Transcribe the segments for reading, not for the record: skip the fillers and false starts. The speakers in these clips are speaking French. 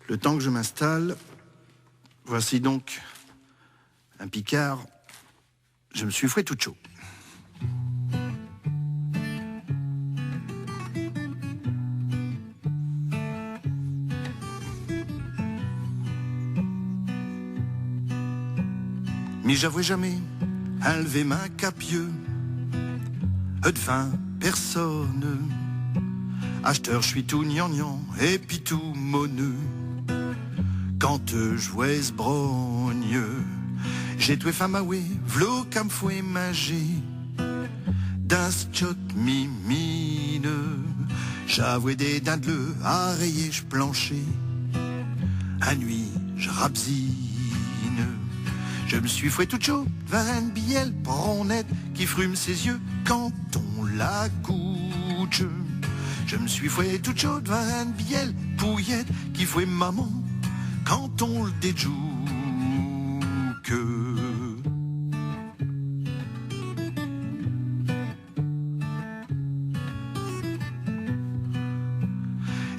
Le temps que je m'installe, voici donc un Picard. Je me suis fouet tout chaud. Mais j'avouais jamais enlever ma capieux. Devant personne. Acheteur, je suis tout gnangnan et puis tout moneux. Quand je vois ce brogne, j'ai tué femme à oué, v'là qu'à me fouet manger. Dans ce tchot mimine, j'avouais des dindeleux à rayer, je planchais. À nuit, je rabzine. Je me suis fouet tout chaud, vers une bielle bronnette qui frume ses yeux quand on la couche. Je me suis fouet tout chaud, vers une bielle pouillette qui fouet maman quand on le déjoue.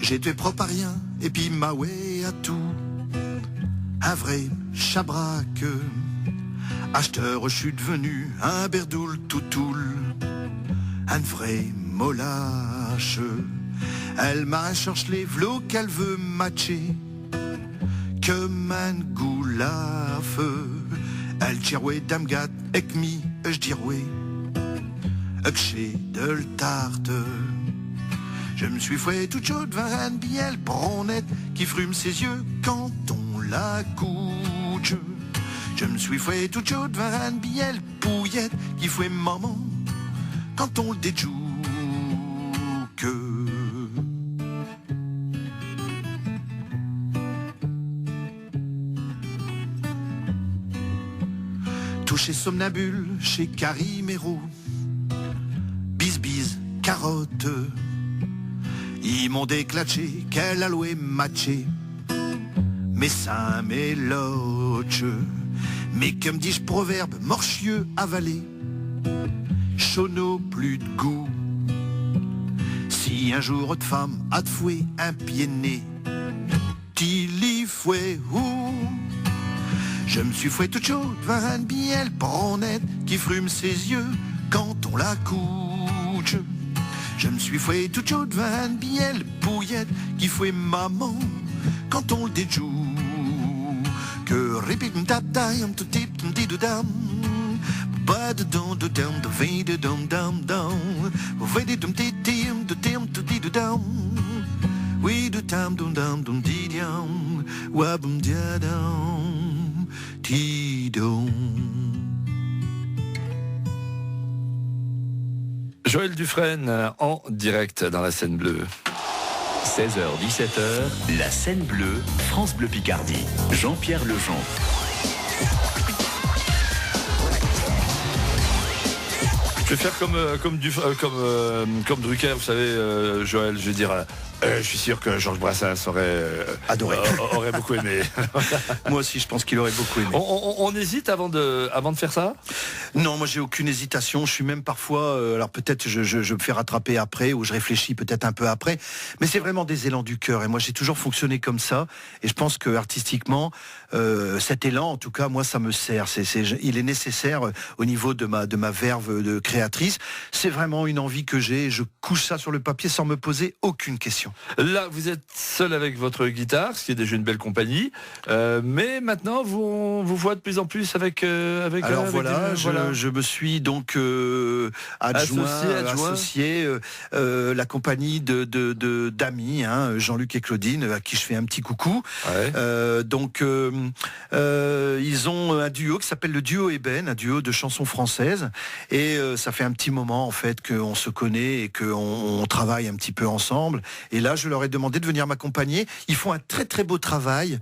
J'étais propre à rien et puis ma ouais à tout. Un vrai chabraque. Acheteur, je suis devenu un berdoul toutoul. Un vrai molache. Elle m'a cherché les v'là qu'elle veut matcher. Comme un goulaf. Elle tirouait damgat et mi, je dirouais. Chez de le tarte. Je me suis fouet tout chaud devant une bielle bronnette qui frume ses yeux quand on la couche. Je me suis fouet tout chaud devant une bielle pouillette qui fouet maman quand on le déjoue. Touché somnambule chez Carimero. Bis carotte. Ils m'ont déclatché qu'elle a loué matché. Mes seins, mes loches. Mais comme dis-je proverbe, morchieux avalé. Chono plus de goût. Si un jour de femme a de fouet un pied né, t'il y fouet où? Je me suis fouet tout chaud vers une bielle bronnette qui frume ses yeux quand on la couche. Je me suis fouet tout chaud vers une bielle pouillette qui fouet maman quand on le déjoue. Que répète tap tam tout tip tum ti dam. Pas de don de dam de vin de dam dam dam. Vous de dum ti tim de tim tout ti dam. Oui de tam dum dam dum di dam. Wabum dia dam ti dam. Joël Dufresne en direct dans la scène bleue. 16h-17h, la scène bleue, France Bleu Picardie. Jean-Pierre Lejean. Je vais faire comme Drucker, vous savez, Joël, je vais dire... je suis sûr que Georges Brassens aurait adoré, aurait beaucoup aimé. Moi aussi, je pense qu'il aurait beaucoup aimé. On hésite avant de faire ça? Non, moi j'ai aucune hésitation. Je suis même parfois, alors peut-être je me fais rattraper après ou je réfléchis peut-être un peu après, mais c'est vraiment des élans du cœur. Et moi j'ai toujours fonctionné comme ça. Et je pense que artistiquement, cet élan, en tout cas, moi ça me sert. Il est nécessaire au niveau de ma verve de créatrice. C'est vraiment une envie que j'ai. Je couche ça sur le papier sans me poser aucune question. Là, vous êtes seul avec votre guitare, ce qui est déjà une belle compagnie. Mais maintenant, on vous voit de plus en plus avec. Alors voilà, je me suis donc associé la compagnie d'amis, hein, Jean-Luc et Claudine, à qui je fais un petit coucou. Ouais. Ils ont un duo qui s'appelle le duo Ébène, un duo de chansons françaises. Et ça fait un petit moment en fait qu'on se connaît et qu'on travaille un petit peu ensemble. Et là, je leur ai demandé de venir m'accompagner. Ils font un très très beau travail.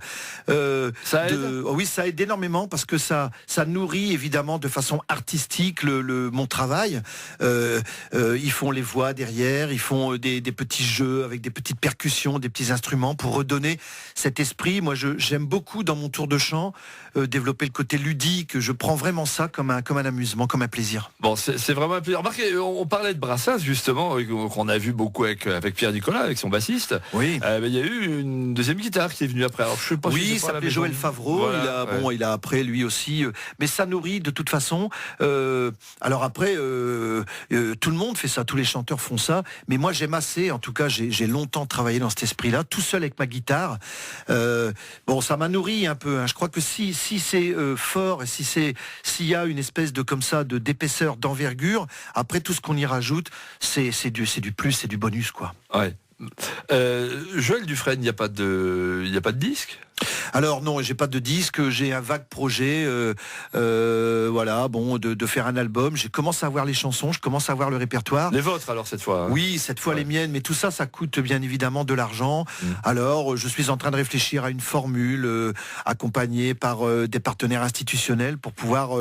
Ça aide. Oui, ça aide énormément parce que ça nourrit évidemment de façon artistique mon travail. Ils font les voix derrière, ils font des petits jeux avec des petites percussions, des petits instruments pour redonner cet esprit. Moi, j'aime beaucoup dans mon tour de chant développer le côté ludique. Je prends vraiment ça comme un amusement, comme un plaisir. Bon, c'est vraiment un plaisir. Remarquez, on parlait de Brassens justement, qu'on a vu beaucoup avec Pierre Nicolas, avec son son bassiste. Oui. Il y a eu une deuxième guitare qui est venue après. Alors, je sais pas Oui, si il c'est pas la s'appelait maison. Joël Favreau. Voilà, Il a après lui aussi, mais ça nourrit de toute façon. Alors après, tout le monde fait ça, tous les chanteurs font ça. Mais moi, j'aime assez. En tout cas, j'ai longtemps travaillé dans cet esprit-là, tout seul avec ma guitare. Ça m'a nourri un peu. Hein. Je crois que si c'est fort et s'il y a une espèce de comme ça d'épaisseur, d'envergure, après tout ce qu'on y rajoute, c'est du plus, c'est du bonus, quoi. Ouais. Joël Dufresne, il n'y a pas de disque? Alors non, j'ai pas de disque, j'ai un vague projet, de faire un album. J'ai commencé à voir les chansons, je commence à voir le répertoire. Les vôtres alors cette fois? Hein. Oui, cette fois les miennes, mais tout ça, ça coûte bien évidemment de l'argent. Alors, je suis en train de réfléchir à une formule accompagnée par des partenaires institutionnels pour pouvoir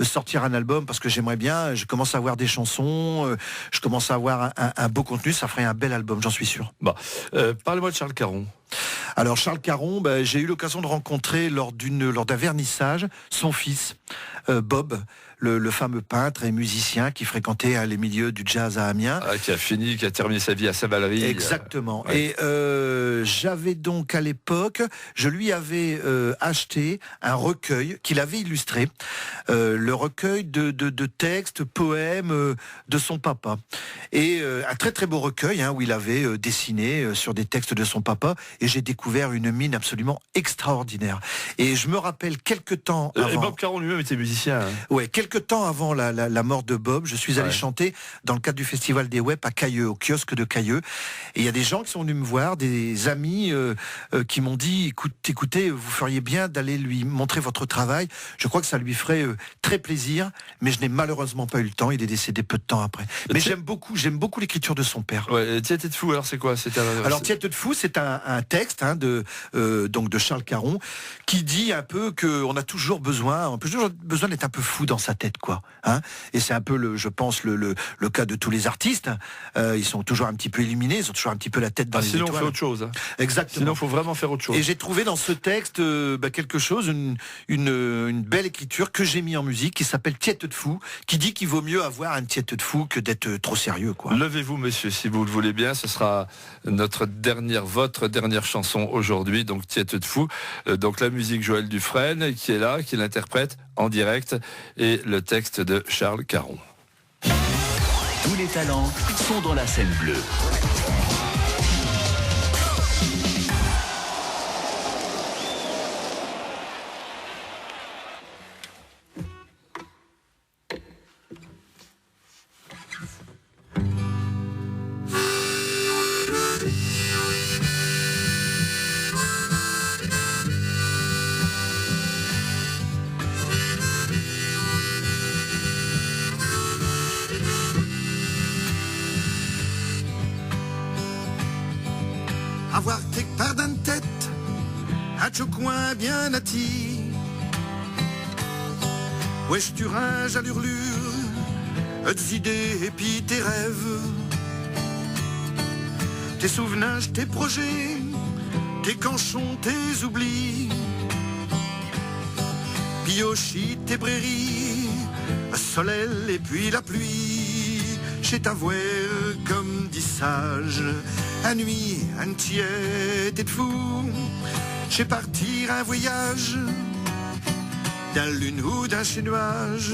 sortir un album, parce que j'aimerais bien, je commence à avoir des chansons, je commence à avoir un beau contenu, ça ferait un bel album, j'en suis sûr. Bon, parlez-moi de Charles Caron. Alors Charles Caron, j'ai eu l'occasion de rencontrer lors d'un vernissage son fils, Bob, le fameux peintre et musicien qui fréquentait les milieux du jazz à Amiens. Qui a terminé sa vie à Saint-Valery. Exactement. Ouais. Et j'avais donc à l'époque, je lui avais acheté un recueil qu'il avait illustré, le recueil de textes, poèmes de son papa. Et un très très beau recueil où il avait dessiné sur des textes de son papa. Et j'ai découvert une mine absolument extraordinaire. Et je me rappelle quelques temps avant... Et Bob Caron lui-même était musicien. Hein. Ouais, quelques temps avant la mort de Bob, je suis allé chanter dans le cadre du Festival des Web à Cailleux, au kiosque de Cailleux. Et il y a des gens qui sont venus me voir, des amis qui m'ont dit, écoutez, vous feriez bien d'aller lui montrer votre travail. Je crois que ça lui ferait très plaisir, mais je n'ai malheureusement pas eu le temps. Il est décédé peu de temps après. Mais j'aime beaucoup l'écriture de son père. Ouais, Tiète de fou, alors c'est quoi? Alors Tiète de fou, c'est un texte de Charles Caron qui dit un peu qu'on a toujours besoin d'être un peu fou dans sa tête, quoi. Et c'est un peu je pense le cas de tous les artistes. Ils sont toujours un petit peu illuminés, ils ont toujours un petit peu la tête dans les étoiles. Sinon on fait autre chose. Hein. Exactement. Sinon il faut vraiment faire autre chose. Et j'ai trouvé dans ce texte quelque chose, une belle écriture que j'ai mis en musique qui s'appelle Tiète de fou, qui dit qu'il vaut mieux avoir un tiète de fou que d'être trop sérieux, quoi. Levez-vous, monsieur, si vous le voulez bien. Ce sera votre dernière chanson aujourd'hui, donc Tiète de fou. Donc la musique Joël Dufresne qui est là, qui l'interprète en direct, et le texte de Charles Caron. Tous les talents sont dans la scène bleue. Avoir tes pardon de tête, un coin bien nati. Wesh, tu ringes à l'hurlure, tes idées et puis tes rêves, tes souvenirs, tes projets, tes canchons, tes oublis, piochi, tes brairies, le soleil et puis la pluie. Chez ta voix comme dit sage, un nuit, un tiède de fou. Chez partir un voyage, d'un lune ou d'un chez nuage.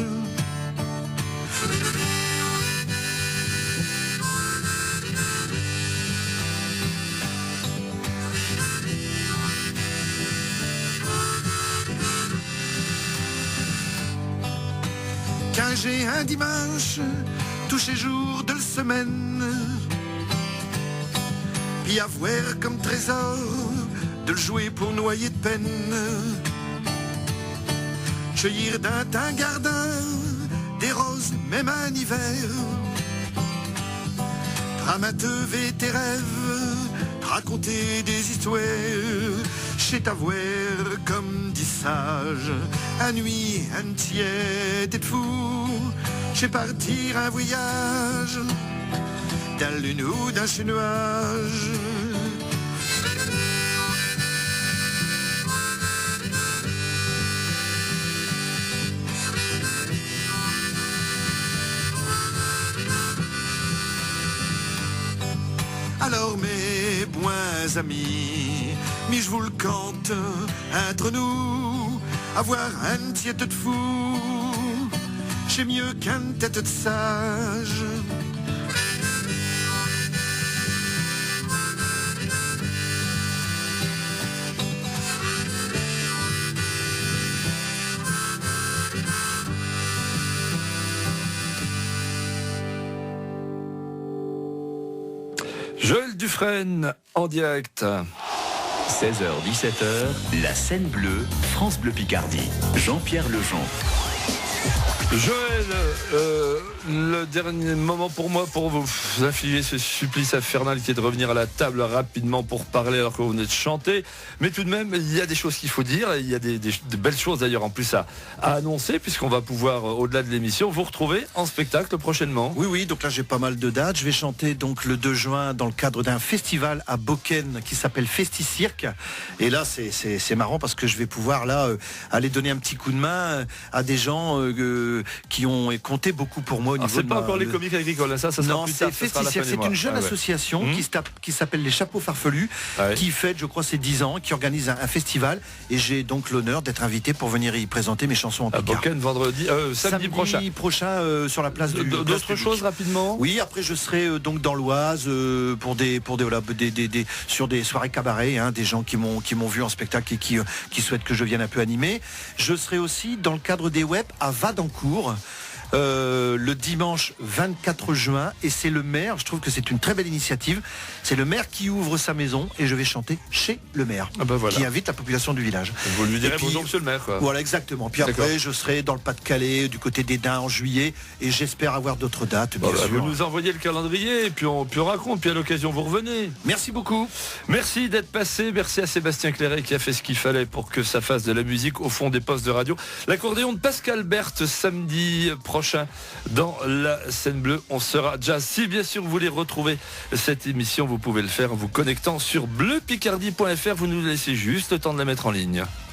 Qu'un j'ai un dimanche, touché jour de la semaine, puis avoir comme trésor de le jouer pour noyer de peine. Cueillir d'un gardin des roses, même en hiver. Tramateuver tes rêves, raconter des histoires. Chez ta voir comme dit sage, un nuit, un tiède et de fou. Chez partir un voyage, d'un lune ou d'un chez nuage. Alors mes mes amis. Mais je vous le cante, entre nous, avoir un tiète de fou, c'est mieux qu'une tête de sage. Joël Dufresne en direct. 16h-17h, la scène bleue, France Bleu Picardie. Jean-Pierre Lejean. Joël, le dernier moment pour moi pour vous infliger ce supplice infernal qui est de revenir à la table rapidement pour parler alors que vous venez de chanter. Mais tout de même, il y a des choses qu'il faut dire. Il y a des belles choses d'ailleurs en plus à annoncer, puisqu'on va pouvoir, au-delà de l'émission, vous retrouver en spectacle prochainement. Oui, donc là j'ai pas mal de dates. Je vais chanter donc le 2 juin dans le cadre d'un festival à Boken qui s'appelle Festicirque. Et là c'est marrant parce que je vais pouvoir là aller donner un petit coup de main à des gens qui ont compté beaucoup pour moi au niveau c'est pas encore les comiques agricoles, ça sera non, plus tard. C'est Festicirque, c'est une jeune association qui s'appelle les Chapeaux Farfelus, qui fête, je crois, ses 10 ans, qui organise un festival. Et j'ai donc l'honneur d'être invité pour venir y présenter mes chansons en Picard. À Boken, samedi prochain. Sur la place du d'autres choses rapidement. Oui, après je serai donc dans l'Oise sur des soirées cabaret, des gens qui m'ont vu en spectacle et qui souhaitent que je vienne un peu animer. Je serai aussi dans le cadre des web à Vadencourt. Le dimanche 24 juin, et c'est le maire, je trouve que c'est une très belle initiative, c'est le maire qui ouvre sa maison et je vais chanter chez le maire, qui invite la population du village. Vous lui direz bonjour monsieur le maire, quoi. Voilà, exactement. Puis après je serai dans le Pas-de-Calais, du côté des Daims en juillet, et j'espère avoir d'autres dates, bien sûr. Vous nous envoyez le calendrier et puis on raconte, puis à l'occasion vous revenez. Merci beaucoup. Merci d'être passé, merci à Sébastien Clairet qui a fait ce qu'il fallait pour que ça fasse de la musique au fond des postes de radio. L'accordéon de Pascal Berthe samedi prochain dans la scène bleue. On sera jazz. Si bien sûr vous voulez retrouver cette émission, vous pouvez le faire en vous connectant sur bleupicardie.fr. Vous nous laissez juste le temps de la mettre en ligne.